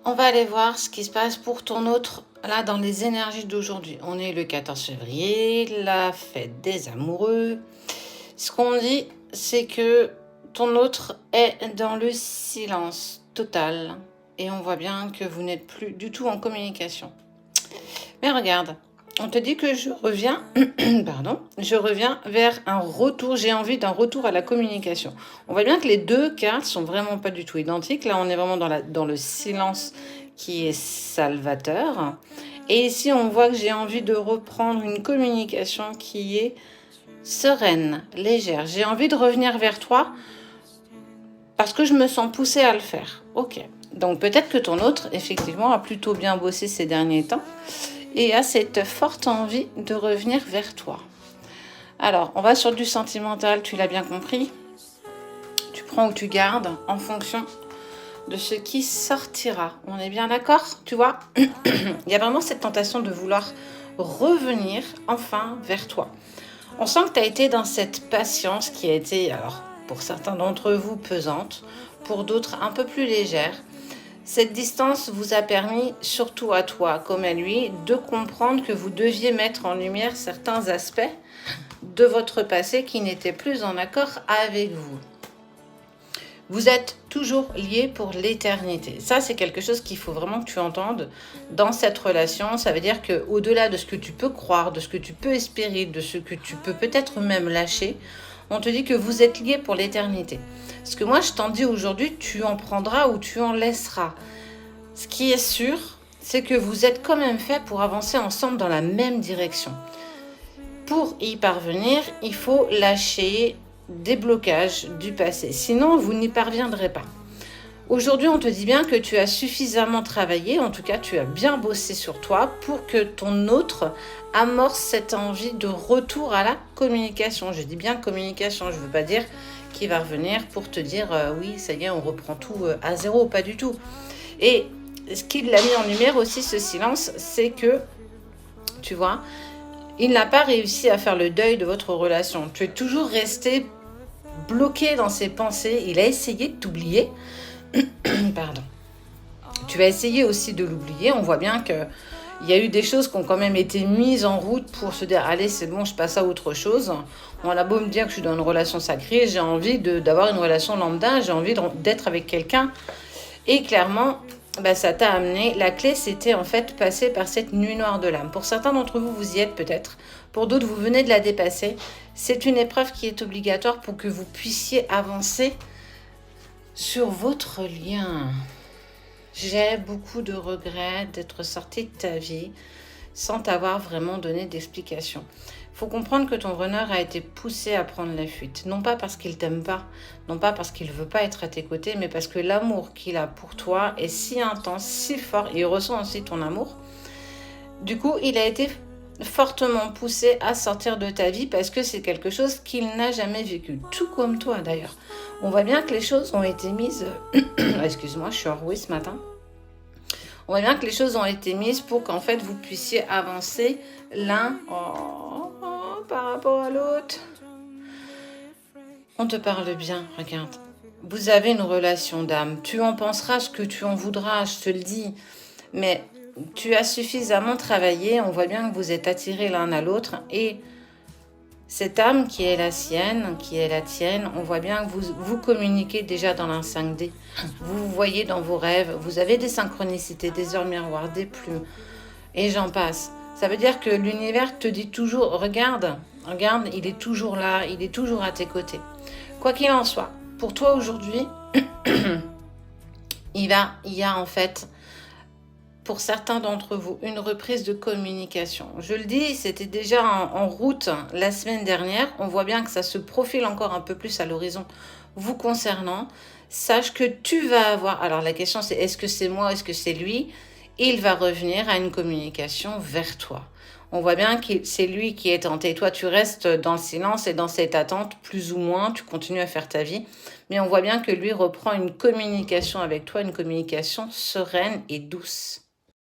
On va aller voir ce qui se passe pour ton autre, là, dans les énergies d'aujourd'hui. On est le 14 février, la fête des amoureux. Ce qu'on dit, c'est que ton autre est dans le silence total. Et on voit bien que vous n'êtes plus du tout en communication. Mais regarde, on te dit que je reviens, pardon, je reviens vers un retour, j'ai envie d'un retour à la communication. On voit bien que les deux cartes sont vraiment pas du tout identiques. Là, on est vraiment dans le silence qui est salvateur. Et ici, on voit que j'ai envie de reprendre une communication qui est sereine, légère. J'ai envie de revenir vers toi parce que je me sens poussée à le faire. Ok. Donc peut-être que ton autre, effectivement, a plutôt bien bossé ces derniers temps et a cette forte envie de revenir vers toi. Alors, on va sur du sentimental, tu l'as bien compris. Tu prends ou tu gardes en fonction de ce qui sortira. On est bien d'accord, tu vois? Il y a vraiment cette tentation de vouloir revenir enfin vers toi. On sent que tu as été dans cette patience qui a été, alors, pour certains d'entre vous, pesante, pour d'autres un peu plus légère. Cette distance vous a permis, surtout à toi comme à lui, de comprendre que vous deviez mettre en lumière certains aspects de votre passé qui n'étaient plus en accord avec vous. Vous êtes toujours liés pour l'éternité. Ça, c'est quelque chose qu'il faut vraiment que tu entendes dans cette relation. Ça veut dire qu'au-delà de ce que tu peux croire, de ce que tu peux espérer, de ce que tu peux peut-être même lâcher, on te dit que vous êtes liés pour l'éternité. Ce que moi, je t'en dis aujourd'hui, tu en prendras ou tu en laisseras. Ce qui est sûr, c'est que vous êtes quand même fait pour avancer ensemble dans la même direction. Pour y parvenir, il faut lâcher des blocages du passé. Sinon, vous n'y parviendrez pas. Aujourd'hui, on te dit bien que tu as suffisamment travaillé, en tout cas, tu as bien bossé sur toi pour que ton autre amorce cette envie de retour à la communication. Je dis bien communication, je ne veux pas dire qu'il va revenir pour te dire oui, ça y est, on reprend tout à zéro, pas du tout. Et ce qui l'a mis en lumière aussi, ce silence, c'est que, tu vois, il n'a pas réussi à faire le deuil de votre relation. Tu es toujours resté bloqué dans ses pensées. Il a essayé de t'oublier. Pardon. Tu vas essayer aussi de l'oublier. On voit bien que il y a eu des choses qui ont quand même été mises en route pour se dire allez, c'est bon, je passe à autre chose. On a beau me dire que je suis dans une relation sacrée, j'ai envie d'avoir une relation lambda, j'ai envie d'être avec quelqu'un. Et clairement, ça t'a amené. La clé, c'était en fait passer par cette nuit noire de l'âme. Pour certains d'entre vous, vous y êtes peut-être. Pour d'autres, vous venez de la dépasser. C'est une épreuve qui est obligatoire pour que vous puissiez avancer sur votre lien. J'ai beaucoup de regrets d'être sortie de ta vie sans t'avoir vraiment donné d'explication. Il faut comprendre que ton runner a été poussé à prendre la fuite. Non pas parce qu'il t'aime pas, non pas parce qu'il ne veut pas être à tes côtés, mais parce que l'amour qu'il a pour toi est si intense, si fort, et il ressent aussi ton amour. Du coup, il a été fortement poussé à sortir de ta vie parce que c'est quelque chose qu'il n'a jamais vécu. Tout comme toi d'ailleurs. On voit bien que les choses ont été mises... Excuse-moi, je suis enrouée ce matin. On voit bien que les choses ont été mises pour qu'en fait vous puissiez avancer l'un par rapport à l'autre. On te parle bien, regarde. Vous avez une relation d'âme. Tu en penseras ce que tu en voudras, je te le dis. Mais tu as suffisamment travaillé. On voit bien que vous êtes attirés l'un à l'autre. Et cette âme qui est la sienne, qui est la tienne, on voit bien que vous communiquez déjà dans la 5D. Vous vous voyez dans vos rêves. Vous avez des synchronicités, des heures miroirs, des plumes. Et j'en passe. Ça veut dire que l'univers te dit toujours, regarde, il est toujours là, il est toujours à tes côtés. Quoi qu'il en soit, pour toi aujourd'hui, il y a en fait, pour certains d'entre vous, une reprise de communication. Je le dis, c'était déjà en route la semaine dernière. On voit bien que ça se profile encore un peu plus à l'horizon vous concernant. Sache que tu vas avoir... Alors la question c'est, est-ce que c'est moi, est-ce que c'est lui ? Il va revenir à une communication vers toi. On voit bien que c'est lui qui est tenté. Toi, tu restes dans le silence et dans cette attente, plus ou moins, tu continues à faire ta vie. Mais on voit bien que lui reprend une communication avec toi, une communication sereine et douce.